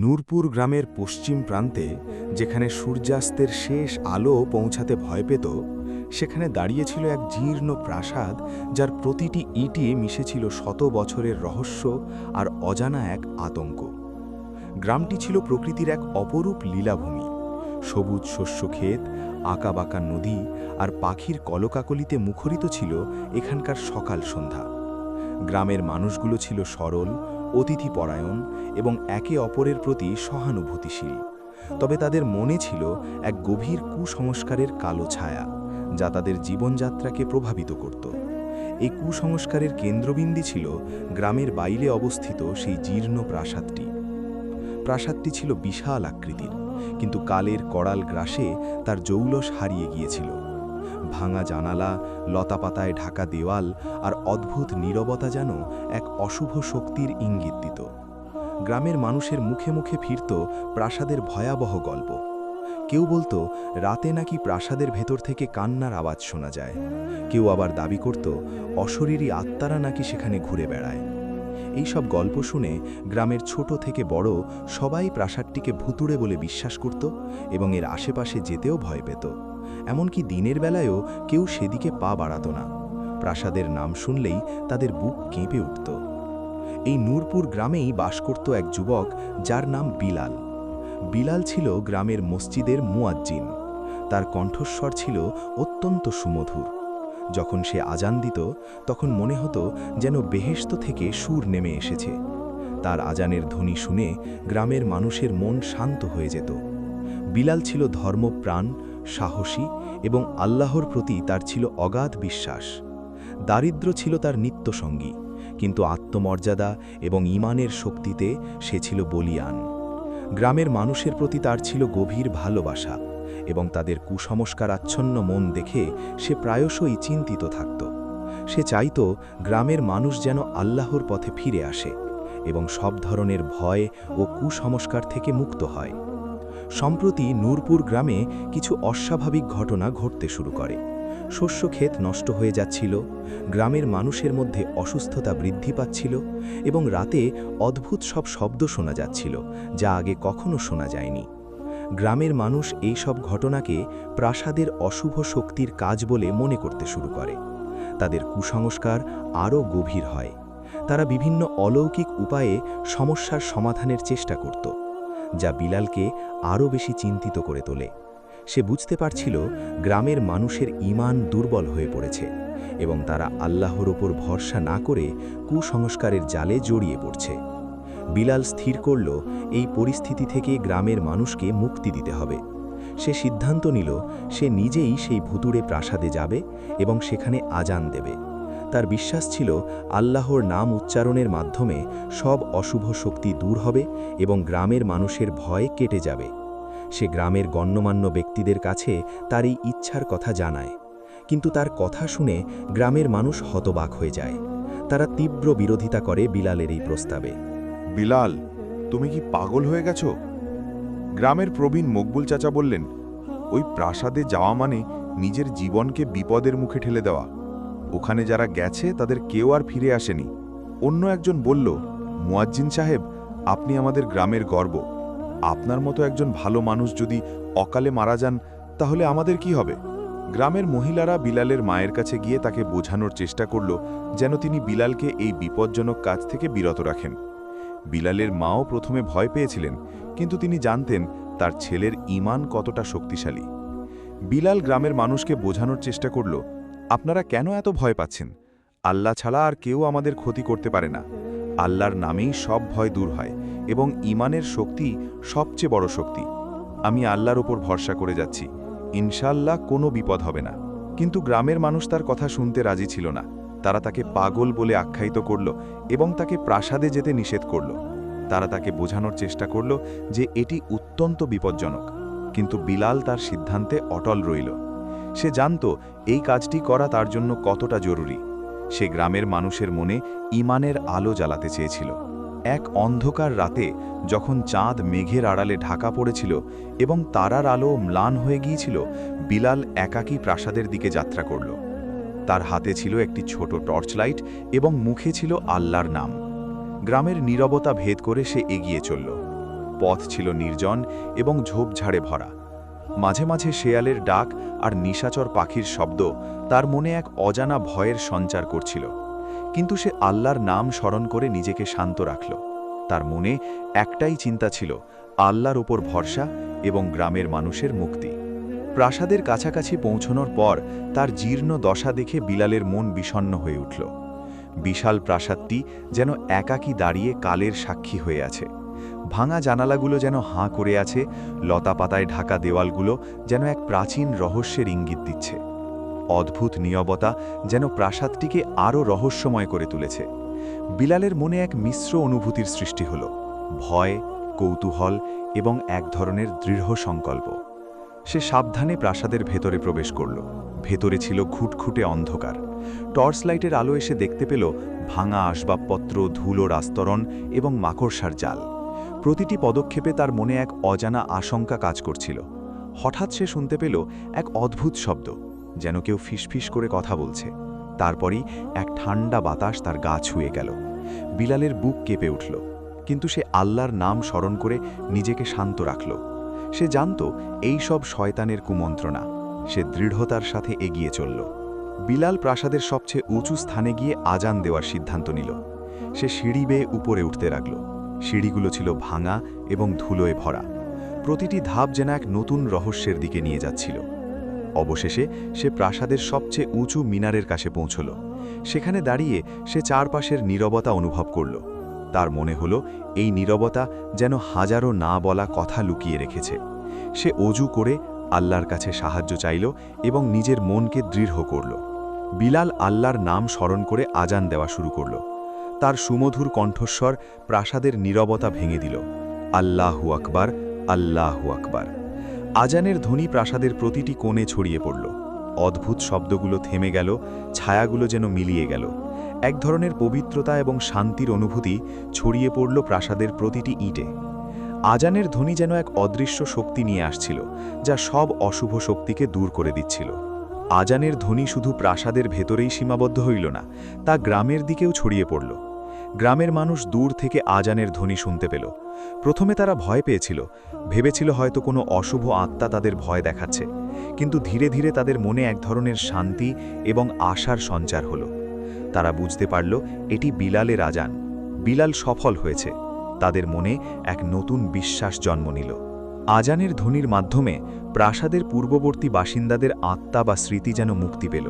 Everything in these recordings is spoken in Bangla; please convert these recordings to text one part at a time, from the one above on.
নূরপুর গ্রামের পশ্চিম প্রান্তে, যেখানে সূর্যাস্তের শেষ আলো পৌঁছাতে ভয় পেত, সেখানে দাঁড়িয়েছিল এক জীর্ণ প্রাসাদ, যার প্রতিটি ইঁটে মিশেছিল শত বছরের রহস্য আর অজানা এক আতঙ্ক। গ্রামটি ছিল প্রকৃতির এক অপরূপ লীলাভূমি। সবুজ শস্যক্ষেত, আঁকাবাঁকা নদী আর পাখির কলকাকলিতে মুখরিত ছিল এখানকার সকাল সন্ধ্যা। গ্রামের মানুষগুলো ছিল সরল, অতিথিপরায়ণ এবং একে অপরের প্রতি সহানুভূতিশীল। তবে তাদের মনে ছিল এক গভীর কুসংস্কারের কালো ছায়া, যা তাদের জীবনযাত্রাকে প্রভাবিত করত। এই কুসংস্কারের কেন্দ্রবিন্দু ছিল গ্রামের বাইরে অবস্থিত সেই জীর্ণ প্রাসাদটি। প্রাসাদটি ছিল বিশাল আকৃতির, কিন্তু কালের কড়াল গ্রাসে তার জৌলস হারিয়ে গিয়েছিল। ভাঙা জানালা, লতাপাতায় ঢাকা দেওয়াল আর অদ্ভুত নীরবতা যেন এক অশুভ শক্তির ইঙ্গিত দিত। গ্রামের মানুষের মুখে মুখে ফিরত প্রাসাদের ভয়াবহ গল্প। কেউ বলতো রাতে নাকি প্রাসাদের ভেতর থেকে কান্নার আওয়াজ শোনা যায়। কেউ আবার দাবি করত অশরীরী আত্মারা নাকি সেখানে ঘুরে বেড়ায়। এই সব গল্প শুনে গ্রামের ছোট থেকে বড় সবাই প্রাসাদটিকে ভুতুড়ে বলে বিশ্বাস করত এবং এর আশেপাশে যেতেও ভয় পেত। এমনকি দিনের বেলায়ও কেউ সেদিকে পা বাড়াত না। প্রাসাদের নাম শুনলেই তাদের বুক কেঁপে উঠত। এই নূরপুর গ্রামেই বাস করত এক যুবক, যার নাম বিলাল। বিলাল ছিল গ্রামের মসজিদের মুয়াজ্জিন। তার কণ্ঠস্বর ছিল অত্যন্ত সুমধুর। যখন সে আজান দিত, তখন মনে হতো যেন বেহেশত থেকে সুর নেমে এসেছে। তার আজানের ধ্বনি শুনে গ্রামের মানুষের মন শান্ত হয়ে যেত। বিলাল ছিল ধর্মপ্রাণ, সাহসী এবং আল্লাহর প্রতি তার ছিল অগাধ বিশ্বাস। দারিদ্র্য ছিল তার নিত্যসঙ্গী, কিন্তু আত্মমর্যাদা এবং ঈমানের শক্তিতে সে ছিল বলীয়ান। গ্রামের মানুষের প্রতি তার ছিল গভীর ভালোবাসা, এবং তাদের কুসংস্কারাচ্ছন্ন মন দেখে সে প্রায়শই চিন্তিত থাকত। সে চাইত গ্রামের মানুষ যেন আল্লাহর পথে ফিরে আসে এবং সব ধরনের ভয় ও কুসংস্কার থেকে মুক্ত হয়। সম্প্রতি নূরপুর গ্রামে কিছু অস্বাভাবিক ঘটনা ঘটতে শুরু করে। শস্যক্ষেত নষ্ট হয়ে যাচ্ছিল, গ্রামের মানুষের মধ্যে অসুস্থতা বৃদ্ধি পাচ্ছিল এবং রাতে অদ্ভুত সব শব্দ শোনা যাচ্ছিল, যা আগে কখনো শোনা যায়নি। গ্রামের মানুষ এই সব ঘটনাকে প্রাসাদের অশুভ শক্তির কাজ বলে মনে করতে শুরু করে। তাদের কুসংস্কার আরও গভীর হয়। তারা বিভিন্ন অলৌকিক উপায়ে সমস্যার সমাধানের চেষ্টা করত, যা বিলালকে আরও বেশি চিন্তিত করে তোলে। সে বুঝতে পারছিল গ্রামের মানুষের ঈমান দুর্বল হয়ে পড়েছে এবং তারা আল্লাহর ওপর ভরসা না করে কুসংস্কারের জালে জড়িয়ে পড়ছে। বিলাল স্থির করল এই পরিস্থিতি থেকে গ্রামের মানুষকে মুক্তি দিতে হবে। সে সিদ্ধান্ত নিল সে নিজেই সেই ভুতুড়ে প্রাসাদে যাবে এবং সেখানে আজান দেবে। তার বিশ্বাস ছিল আল্লাহর নাম উচ্চারণের মাধ্যমে সব অশুভ শক্তি দূর হবে এবং গ্রামের মানুষের ভয় কেটে যাবে। সে গ্রামের গণ্যমান্য ব্যক্তিদের কাছে তার এই ইচ্ছার কথা জানায়, কিন্তু তার কথা শুনে গ্রামের মানুষ হতবাক হয়ে যায়। তারা তীব্র বিরোধিতা করে বিলালের এই প্রস্তাবে। বিলাল, তুমি কি পাগল হয়ে গেছো? গ্রামের প্রবীণ মকবুল চাচা বললেন, ওই প্রাসাদে যাওয়া মানে নিজের জীবনকে বিপদের মুখে ঠেলে দেওয়া। ওখানে যারা গেছে তাদের কেউ আর ফিরে আসেনি। অন্য একজন বলল, মুয়াজ্জিন সাহেব, আপনি আমাদের গ্রামের গর্ব। আপনার মতো একজন ভালো মানুষ যদি অকালে মারা যান, তাহলে আমাদের কি হবে? গ্রামের মহিলারা বিলালের মায়ের কাছে গিয়ে তাকে বোঝানোর চেষ্টা করল যেন তিনি বিলালকে এই বিপজ্জনক কাজ থেকে বিরত রাখেন। বিলালের মাও প্রথমে ভয় পেয়েছিলেন, কিন্তু তিনি জানতেন তার ছেলের ঈমান কতটা শক্তিশালী। বিলাল গ্রামের মানুষকে বোঝানোর চেষ্টা করল, আপনারা কেন এত ভয় পাচ্ছেন? আল্লাহ ছাড়া আর কেউ আমাদের ক্ষতি করতে পারে না। আল্লাহর নামেই সব ভয় দূর হয় এবং ঈমানের শক্তি সবচেয়ে বড় শক্তি। আমি আল্লাহর ওপর ভরসা করে যাচ্ছি, ইনশাআল্লাহ কোনো বিপদ হবে না। কিন্তু গ্রামের মানুষ তার কথা শুনতে রাজি ছিল না। তারা তাকে পাগল বলে আখ্যায়িত করল এবং তাকে প্রাসাদে যেতে নিষেধ করল। তারা তাকে বোঝানোর চেষ্টা করল যে এটি অত্যন্ত বিপজ্জনক, কিন্তু বিলাল তার সিদ্ধান্তে অটল রইল। সে জানত এই কাজটি করা তার জন্য কতটা জরুরি। সে গ্রামের মানুষের মনে ঈমানের আলো জ্বালাতে চেয়েছিল। এক অন্ধকার রাতে, যখন চাঁদ মেঘের আড়ালে ঢাকা পড়েছিল এবং তারার আলো ম্লান হয়ে গিয়েছিল, বিলাল একাকী প্রাসাদের দিকে যাত্রা করল। তার হাতে ছিল একটি ছোট টর্চ লাইট এবং মুখে ছিল আল্লাহর নাম। গ্রামের নীরবতা ভেদ করে সে এগিয়ে চলল। পথ ছিল নির্জন এবং ঝোপঝাড়ে ভরা। মাঝে মাঝে শেয়ালের ডাক আর নিশাচর পাখির শব্দ তার মনে এক অজানা ভয়ের সঞ্চার করছিল, কিন্তু সে আল্লাহর নাম স্মরণ করে নিজেকে শান্ত রাখল। তার মনে একটাই চিন্তা ছিল, আল্লাহর উপর ভরসা এবং গ্রামের মানুষের মুক্তি। প্রাসাদের কাছাকাছি পৌঁছানোর পর তার জীর্ণ দশা দেখে বিলালের মন বিষণ্ণ হয়ে উঠল। বিশাল প্রাসাদটি যেন একাকী দাঁড়িয়ে কালের সাক্ষী হয়ে আছে। ভাঙা জানালাগুলো যেন হাঁ করে আছে, লতাপাতায় ঢাকা দেওয়ালগুলো যেন এক প্রাচীন রহস্যের ইঙ্গিত দিচ্ছে। অদ্ভুত নীরবতা যেন প্রাসাদটিকে আরও রহস্যময় করে তুলেছে। বিলালের মনে এক মিশ্র অনুভূতির সৃষ্টি হল, ভয়, কৌতূহল এবং এক ধরনের দৃঢ় সংকল্প। সে সাবধানে প্রাসাদের ভেতরে প্রবেশ করল। ভেতরে ছিল ঘুটঘুটে অন্ধকার। টর্চ লাইটের আলো এসে দেখতে পেল ভাঙা আসবাবপত্র, ধুলোর আস্তরণ এবং মাকড়সার জাল। প্রতিটি পদক্ষেপে তার মনে এক অজানা আশঙ্কা কাজ করছিল। হঠাৎ সে শুনতে পেল এক অদ্ভুত শব্দ, যেন কেউ ফিসফিস করে কথা বলছে। তারপরই এক ঠান্ডা বাতাস তার গা ছুঁয়ে গেল। বিলালের বুক কেঁপে উঠল, কিন্তু সে আল্লাহর নাম স্মরণ করে নিজেকে শান্ত রাখল। সে জানত এই সব শয়তানের কুমন্ত্রণা। সে দৃঢ়তার সাথে এগিয়ে চলল। বিলাল প্রাসাদের সবচেয়ে উঁচু স্থানে গিয়ে আজান দেওয়ার সিদ্ধান্ত নিল। সে সিঁড়ি বেয়ে উপরে উঠতে লাগল। সিঁড়িগুলো ছিল ভাঙা এবং ধুলোয় ভরা। প্রতিটি ধাপ যেন এক নতুন রহস্যের দিকে নিয়ে যাচ্ছিল। অবশেষে সে প্রাসাদের সবচেয়ে উঁচু মিনারের কাছে পৌঁছল। সেখানে দাঁড়িয়ে সে চারপাশের নীরবতা অনুভব করল। তার মনে হলো এই নীরবতা যেন হাজারো না বলা কথা লুকিয়ে রেখেছে। সে অজু করে আল্লাহর কাছে সাহায্য চাইল এবং নিজের মনকে দৃঢ় করল। বিলাল আল্লাহর নাম স্মরণ করে আজান দেওয়া শুরু করল। তার সুমধুর কণ্ঠস্বর প্রাসাদের নীরবতা ভেঙে দিল। আল্লাহু আকবার, আল্লাহু আকবার। আজানের ধ্বনি প্রাসাদের প্রতিটি কোণে ছড়িয়ে পড়ল। অদ্ভুত শব্দগুলো থেমে গেল, ছায়াগুলো যেন মিলিয়ে গেল। এক ধরনের পবিত্রতা এবং শান্তির অনুভূতি ছড়িয়ে পড়ল প্রাসাদের প্রতিটি ইটে। আজানের ধ্বনি যেন এক অদৃশ্য শক্তি নিয়ে আসছিল, যা সব অশুভ শক্তিকে দূর করে দিচ্ছিল। আজানের ধ্বনি শুধু প্রাসাদের ভেতরেই সীমাবদ্ধ হইল না, তা গ্রামের দিকেও ছড়িয়ে পড়ল। গ্রামের মানুষ দূর থেকে আজানের ধ্বনি শুনতে পেল। প্রথমে তারা ভয় পেয়েছিল, ভেবেছিল হয়তো কোনো অশুভ আত্মা তাদের ভয় দেখাচ্ছে, কিন্তু ধীরে ধীরে তাদের মনে এক ধরনের শান্তি এবং আশার সঞ্চার হলো। তারা বুঝতে পারল এটি বিলালের আজান। বিলাল সফল হয়েছে। তাদের মনে এক নতুন বিশ্বাস জন্ম নিল। আজানের ধ্বনির মাধ্যমে প্রাসাদের পূর্ববর্তী বাসিন্দাদের আত্মা বা স্মৃতি যেন মুক্তি পেল।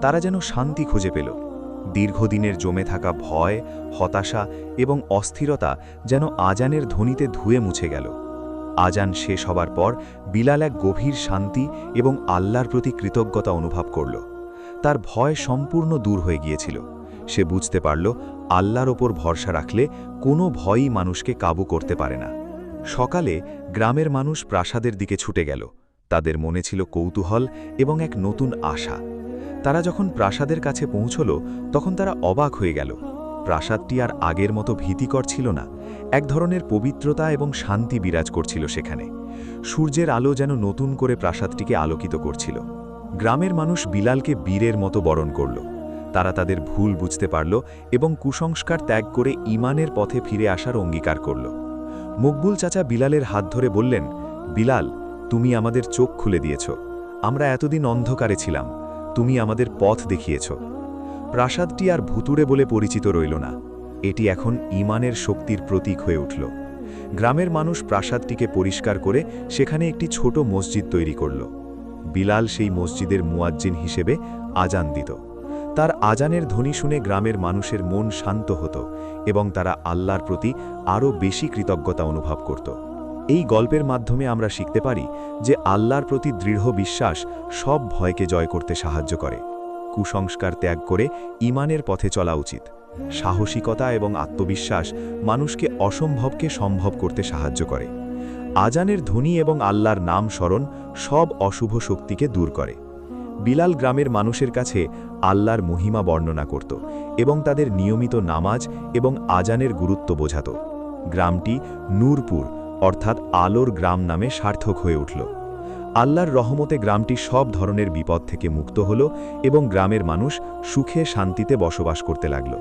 তারা যেন শান্তি খুঁজে পেল। দীর্ঘদিনের জমে থাকা ভয়, হতাশা এবং অস্থিরতা যেন আজানের ধ্বনিতে ধুয়ে মুছে গেল। আজান শেষ হবার পর বিলাল এক গভীর শান্তি এবং আল্লাহর প্রতি কৃতজ্ঞতা অনুভব করল। তার ভয় সম্পূর্ণ দূর হয়ে গিয়েছিল। সে বুঝতে পারল আল্লাহর ওপর ভরসা রাখলে কোনো ভয়ই মানুষকে কাবু করতে পারে না। সকালে গ্রামের মানুষ প্রাসাদের দিকে ছুটে গেল। তাদের মনে ছিল কৌতূহল এবং এক নতুন আশা। তারা যখন প্রাসাদের কাছে পৌঁছল, তখন তারা অবাক হয়ে গেল। প্রাসাদটি আর আগের মতো ভীতিকর ছিল না। এক ধরনের পবিত্রতা এবং শান্তি বিরাজ করছিল সেখানে। সূর্যের আলো যেন নতুন করে প্রাসাদটিকে আলোকিত করছিল। গ্রামের মানুষ বিলালকে বীরের মতো বরণ করল। তারা তাদের ভুল বুঝতে পারল এবং কুসংস্কার ত্যাগ করে ঈমানের পথে ফিরে আসার অঙ্গীকার করল। মকবুল চাচা বিলালের হাত ধরে বললেন, বিলাল, তুমি আমাদের চোখ খুলে দিয়েছ। আমরা এতদিন অন্ধকারে ছিলাম, তুমি আমাদের পথ দেখিয়েছ। প্রাসাদটি আর ভুতুড়ে বলে পরিচিত রইল না, এটি এখন ঈমানের শক্তির প্রতীক হয়ে উঠল। গ্রামের মানুষ প্রাসাদটিকে পরিষ্কার করে সেখানে একটি ছোট মসজিদ তৈরি করল। বিলাল সেই মসজিদের মুয়াজ্জিন হিসেবে আজান দিত। তার আজানের ধ্বনি শুনে গ্রামের মানুষের মন শান্ত হতো এবং তারা আল্লাহর প্রতি আরও বেশি কৃতজ্ঞতা অনুভব করত। এই গল্পের মাধ্যমে আমরা শিখতে পারি যে আল্লাহর প্রতি দৃঢ় বিশ্বাস সব ভয়কে জয় করতে সাহায্য করে। কুসংস্কার ত্যাগ করে ঈমানের পথে চলা উচিত। সাহসিকতা এবং আত্মবিশ্বাস মানুষকে অসম্ভবকে সম্ভব করতে সাহায্য করে। আজানের ধ্বনি এবং আল্লাহর নাম স্মরণ সব অশুভ শক্তিকে দূর করে। বিলাল গ্রামের মানুষের কাছে আল্লাহর মহিমা বর্ণনা করত এবং তাদের নিয়মিত নামাজ এবং আজানের গুরুত্ব বোঝাত। গ্রামটি নূরপুর অর্থাৎ আলোর গ্রাম নামে সার্থক হয়ে উঠল। আল্লাহর রহমতে গ্রামটি সব ধরনের বিপদ থেকে মুক্ত হল এবং গ্রামের মানুষ সুখে শান্তিতে বসবাস করতে লাগল।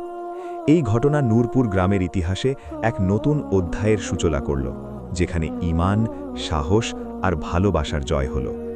এই ঘটনা নূরপুর গ্রামের ইতিহাসে এক নতুন অধ্যায়ের সূচনা করল। যেখানে ঈমান, সাহস আর ভালোবাসার জয় হলো।